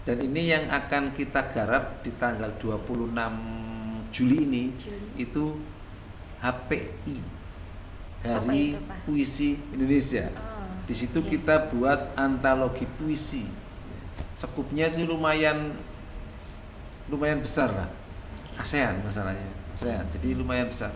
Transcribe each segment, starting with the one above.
Dan ini yang akan kita garap di tanggal 26 Juli ini. Itu HPI, Hari itu, Pak? Puisi Indonesia. Di situ kita buat antologi puisi. Skupnya itu lumayan besar lah. ASEAN masalahnya. ASEAN. Jadi lumayan besar.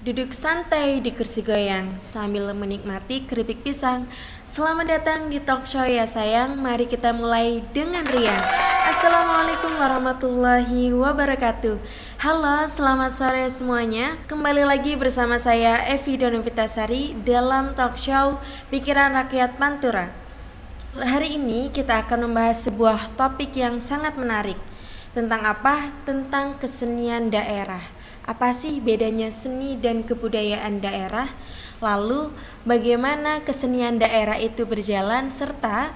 Duduk santai di kursi goyang sambil menikmati keripik pisang. Selamat datang di talk show ya sayang. Mari kita mulai dengan riang. Assalamualaikum warahmatullahi wabarakatuh. Halo, selamat sore semuanya. Kembali lagi bersama saya Evi Donovitasari dalam talk show Pikiran Rakyat Pantura. Hari ini kita akan membahas sebuah topik yang sangat menarik. Tentang apa? Tentang kesenian daerah. Apa sih bedanya seni dan kebudayaan daerah? Lalu bagaimana kesenian daerah itu berjalan serta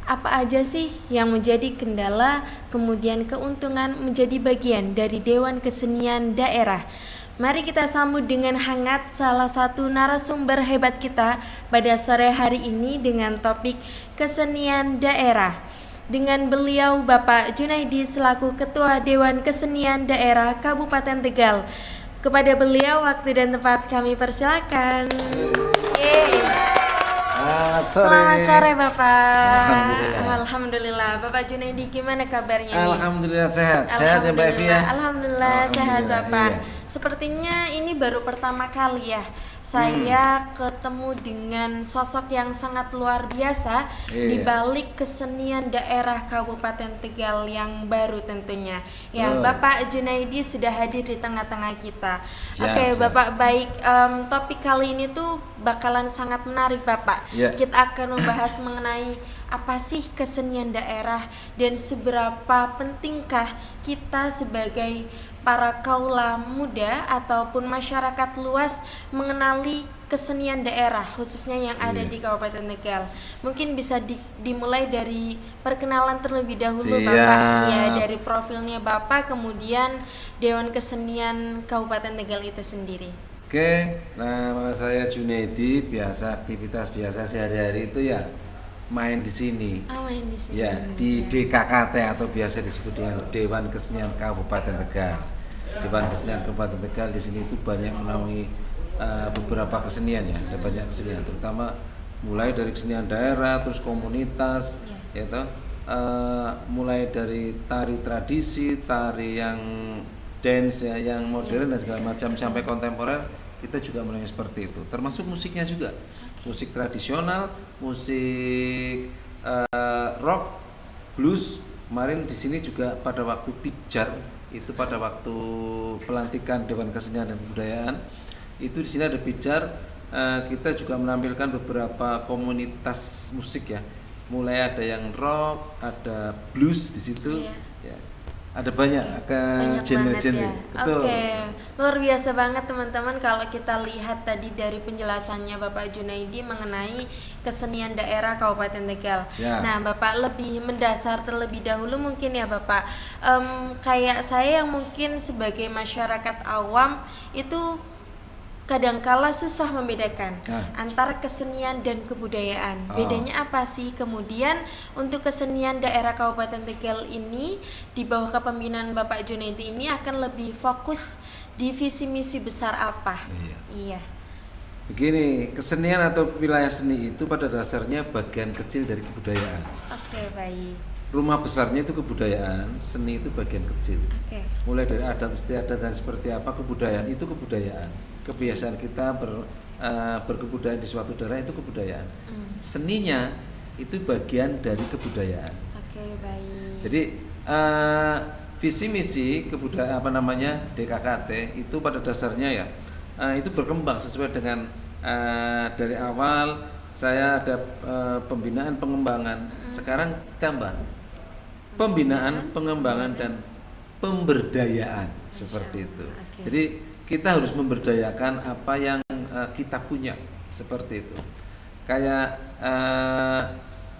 apa aja sih yang menjadi kendala kemudian keuntungan menjadi bagian dari Dewan Kesenian Daerah? Mari kita sambut dengan hangat salah satu narasumber hebat kita pada sore hari ini dengan topik kesenian daerah. Dengan beliau Bapak Junaidi selaku Ketua Dewan Kesenian Daerah Kabupaten Tegal. Kepada beliau waktu dan tempat kami persilakan. Selamat sore Bapak. Alhamdulillah. Bapak Junaidi gimana kabarnya nih? Alhamdulillah sehat. Sehat ya Mbak Evi ya? Alhamdulillah sehat Bapak. Iya. Sepertinya ini baru pertama kali ya saya ketemu dengan sosok yang sangat luar biasa di balik kesenian daerah Kabupaten Tegal yang baru tentunya. Ya, Bapak Junaidi sudah hadir di tengah-tengah kita. Oke, Bapak baik. Topik kali ini tuh bakalan sangat menarik, Bapak. Kita akan membahas mengenai apa sih kesenian daerah dan seberapa pentingkah kita sebagai para kaula muda ataupun masyarakat luas mengenali kesenian daerah khususnya yang ada di Kabupaten Tegal. Mungkin bisa dimulai dari perkenalan terlebih dahulu. Bapak. Ya, dari profilnya Bapak kemudian Dewan Kesenian Kabupaten Tegal itu sendiri. Oke, nama saya Junaidi. Aktivitas biasa sehari-hari itu ya main di sini. Main di sini. Ya, di DKKT atau biasa disebut dengan Dewan Kesenian Kabupaten Tegal. Dewan Kesenian Kabupaten Tegal di sini itu banyak menaungi beberapa kesenian ya. Ada banyak kesenian, terutama mulai dari kesenian daerah, terus komunitas, ya toh. Mulai dari tari tradisi, tari yang dance ya, yang modern dan segala macam sampai kontemporer, kita juga menaungi seperti itu. Termasuk musiknya juga. Musik tradisional, musik rock, blues. Kemarin di sini juga pada waktu pijar, itu pada waktu pelantikan Dewan Kesenian dan Kebudayaan, itu di sini ada pijar. Kita juga menampilkan beberapa komunitas musik ya. Mulai ada yang rock, ada blues di situ. Ya. Ada banyak genre-genre. Ya. Oke, luar biasa banget teman-teman kalau kita lihat tadi dari penjelasannya Bapak Junaidi mengenai kesenian daerah Kabupaten Tegal. Nah, Bapak lebih mendasar terlebih dahulu mungkin ya Bapak. Kayak saya yang mungkin sebagai masyarakat awam itu kadangkala susah membedakan antara kesenian dan kebudayaan. Bedanya apa sih? Kemudian untuk kesenian daerah Kabupaten Tegal ini di bawah kepemimpinan Bapak Junaidi ini akan lebih fokus di visi misi besar apa? Iya. Begini, kesenian atau wilayah seni itu pada dasarnya bagian kecil dari kebudayaan. Oke, baik. Rumah besarnya itu kebudayaan, seni itu bagian kecil. Mulai dari adat istiadat dan seperti apa, kebudayaan itu kebudayaan. Kebiasaan kita berkebudayaan di suatu daerah itu kebudayaan. Seninya itu bagian dari kebudayaan. Oke, baik. Jadi visi misi kebudayaan DKKT itu pada dasarnya ya itu berkembang sesuai dengan dari awal saya ada pembinaan pengembangan. Sekarang tambah pembinaan pengembangan dan pemberdayaan seperti itu. Jadi kita harus memberdayakan apa yang kita punya seperti itu. Kayak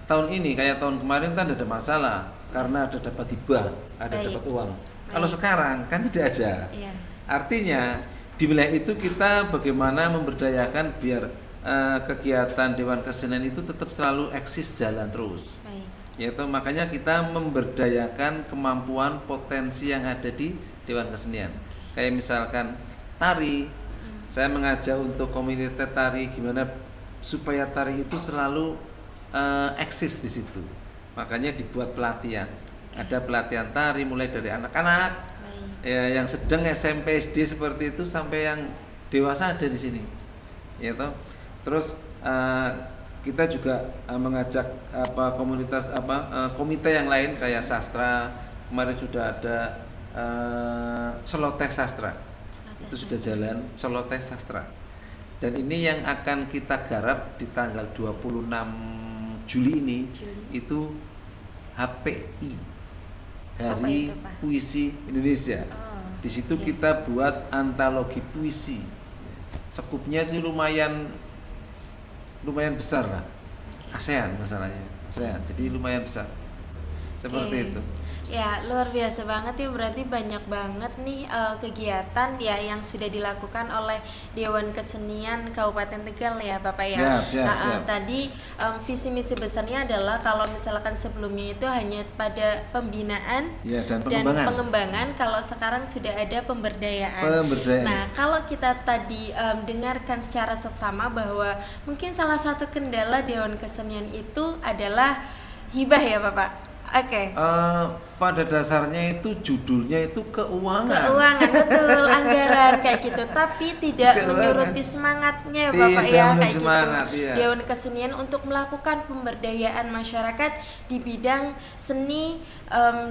tahun ini, kayak tahun kemarin kan ada masalah karena ada dapat hibah, ada Baik. dapat uang. Baik. Kalau sekarang kan tidak ada. Iya. Artinya di wilayah itu kita bagaimana memberdayakan biar kegiatan Dewan Kesenian itu tetap selalu eksis jalan terus. Baik. Yaitu makanya kita memberdayakan kemampuan potensi yang ada di Dewan Kesenian. Kayak misalkan tari, saya mengajak untuk komunitas tari gimana supaya tari itu selalu eksis di situ. Makanya dibuat pelatihan. Ada pelatihan tari mulai dari anak-anak ya, yang sedang SMP SD seperti itu sampai yang dewasa ada di sini. Ya toh. Terus kita juga mengajak komunitas komite yang lain kayak sastra. Kemarin sudah ada celoteh sastra. Itu sudah jalan celoteh sastra. Dan ini yang akan kita garap di tanggal 26 Juli ini itu HPI, Hari Puisi Indonesia. Di situ kita buat antologi puisi. Skupnya itu lumayan besar lah. ASEAN masalahnya. ASEAN. Jadi lumayan besar. Seperti itu. Ya, luar biasa banget ya, berarti banyak banget nih kegiatan ya yang sudah dilakukan oleh Dewan Kesenian Kabupaten Tegal ya Bapak ya. Siap. Tadi visi misi besarnya adalah kalau misalkan sebelumnya itu hanya pada pembinaan dan pengembangan, kalau sekarang sudah ada pemberdayaan. Nah, kalau kita tadi dengarkan secara seksama bahwa mungkin salah satu kendala Dewan Kesenian itu adalah hibah ya Bapak. Oke. Pada dasarnya itu judulnya itu keuangan, betul, anggaran kayak gitu, tapi tidak menyuruti semangatnya Bapak ya kayak semangat, gitu. Iya. Dewan Kesenian untuk melakukan pemberdayaan masyarakat di bidang seni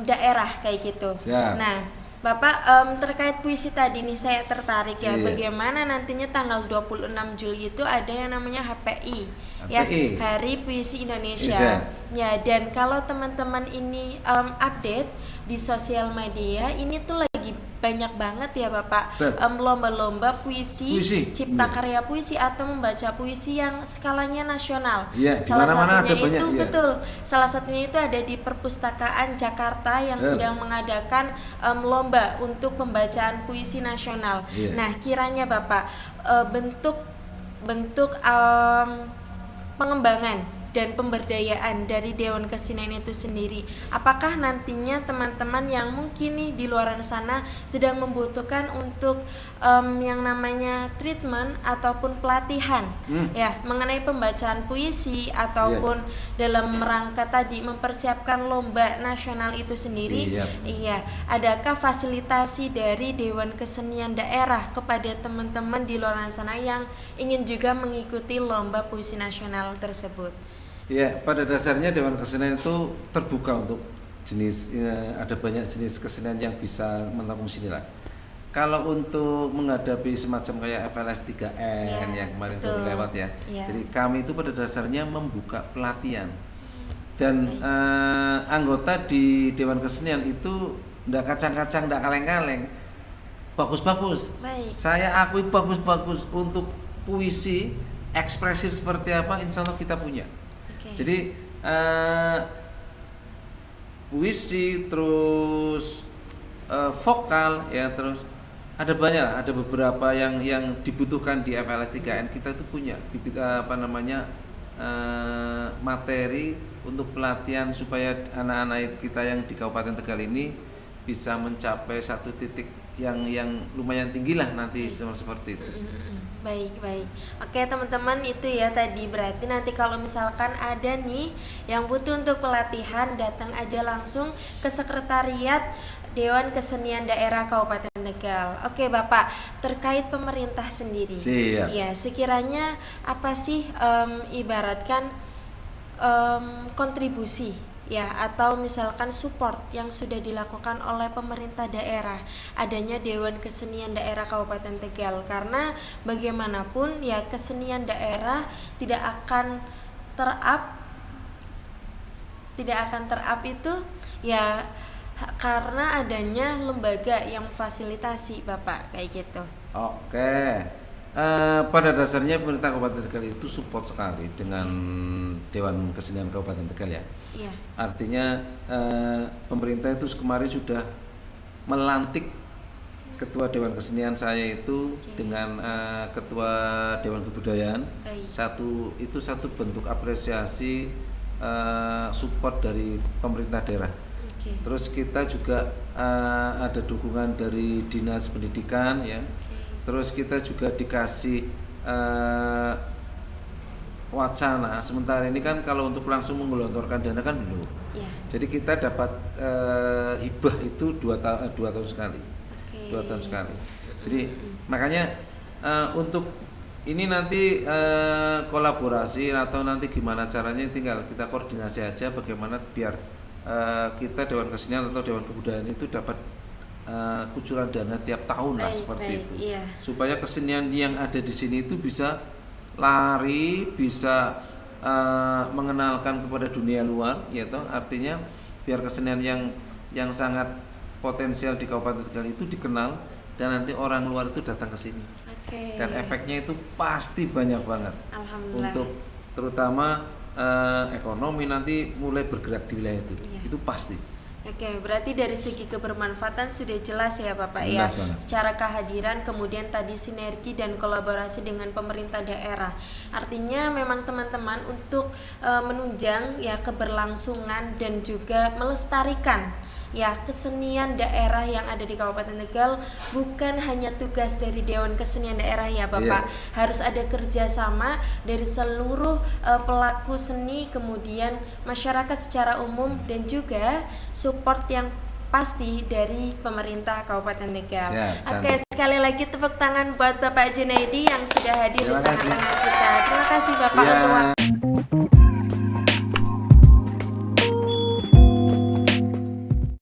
daerah kayak gitu. Siap. Nah, Bapak terkait puisi tadi nih saya tertarik ya, bagaimana nantinya tanggal 26 Juli itu ada yang namanya HPI. Ya, Hari Puisi Indonesia. Ya, dan kalau teman-teman ini update di sosial media, ini tuh lagi banyak banget ya Bapak lomba-lomba puisi, cipta karya puisi atau membaca puisi yang skalanya nasional. Salah satunya itu salah satunya itu ada di Perpustakaan Jakarta yang sedang mengadakan lomba untuk pembacaan puisi nasional. Nah, kiranya Bapak bentuk pengembangan dan pemberdayaan dari Dewan Kesenian itu sendiri, apakah nantinya teman-teman yang mungkin nih di luar sana sedang membutuhkan untuk yang namanya treatment ataupun pelatihan ya mengenai pembacaan puisi ataupun dalam rangka tadi mempersiapkan lomba nasional itu sendiri, adakah fasilitasi dari Dewan Kesenian daerah kepada teman-teman di luar sana yang ingin juga mengikuti lomba puisi nasional tersebut? Ya, pada dasarnya Dewan Kesenian itu terbuka untuk jenis, ada banyak jenis kesenian yang bisa menampung sini lah. Kalau untuk menghadapi semacam kayak FLS 3N yang kemarin baru lewat ya, jadi kami itu pada dasarnya membuka pelatihan. Dan anggota di Dewan Kesenian itu ndak kacang-kacang, ndak kaleng-kaleng, bagus-bagus. Saya akui bagus-bagus. Untuk puisi ekspresif seperti apa, insya Allah kita punya. Jadi puisi terus vokal ya, terus ada banyak lah, ada beberapa yang dibutuhkan di FLS 3N. Kita itu punya bibit materi untuk pelatihan supaya anak-anak kita yang di Kabupaten Tegal ini bisa mencapai satu titik yang lumayan tinggi lah nanti seperti itu. Baik. Oke teman-teman, itu ya tadi berarti nanti kalau misalkan ada nih yang butuh untuk pelatihan, datang aja langsung ke Sekretariat Dewan Kesenian Daerah Kabupaten Tegal. Oke Bapak, terkait pemerintah sendiri. Ya, sekiranya apa sih ibaratkan kontribusi ya atau misalkan support yang sudah dilakukan oleh pemerintah daerah adanya Dewan Kesenian Daerah Kabupaten Tegal, karena bagaimanapun ya kesenian daerah tidak akan terap itu ya karena adanya lembaga yang memfasilitasi Bapak kayak gitu. Oke. Pada dasarnya pemerintah Kabupaten Tegal itu support sekali dengan Dewan Kesenian Kabupaten Tegal ya. Iya. Artinya pemerintah itu kemarin sudah melantik Ketua Dewan Kesenian saya itu dengan Ketua Dewan Kebudayaan. Baik. Satu bentuk apresiasi support dari pemerintah daerah. Oke. Terus kita juga ada dukungan dari Dinas Pendidikan ya. Terus kita juga dikasih wacana. Sementara ini kan kalau untuk langsung menggelontorkan dana kan belum. Iya. Jadi kita dapat hibah itu 2 tahun sekali. Oke. 2 tahun sekali. Jadi makanya untuk ini nanti kolaborasi atau nanti gimana caranya tinggal kita koordinasi aja bagaimana biar kita Dewan Kesenian atau Dewan Kebudayaan itu dapat kucuran dana tiap tahun lah seperti itu. Iya. Supaya kesenian yang ada di sini itu bisa lari, bisa mengenalkan kepada dunia luar, ya toh. Artinya biar kesenian yang sangat potensial di Kabupaten Tegal itu dikenal dan nanti orang luar itu datang ke sini. Oke. Dan efeknya itu pasti banyak banget. Alhamdulillah. Untuk terutama ekonomi nanti mulai bergerak di wilayah itu. Iya. Itu pasti. Oke, berarti dari segi kebermanfaatan sudah jelas ya Bapak Jelas ya. banget. Secara kehadiran, kemudian tadi sinergi dan kolaborasi dengan pemerintah daerah. Artinya memang teman-teman untuk menunjang ya keberlangsungan dan juga melestarikan ya kesenian daerah yang ada di Kabupaten Tegal bukan hanya tugas dari Dewan Kesenian Daerah ya Bapak. Iya. Harus ada kerjasama dari seluruh pelaku seni, kemudian masyarakat secara umum dan juga support yang pasti dari pemerintah Kabupaten Tegal. Siap, Oke, sekali lagi tepuk tangan buat Bapak Junaidi yang sudah hadir di Terima kasih. tengah-tengah kita. Terima kasih Bapak Siap. untuk waktu.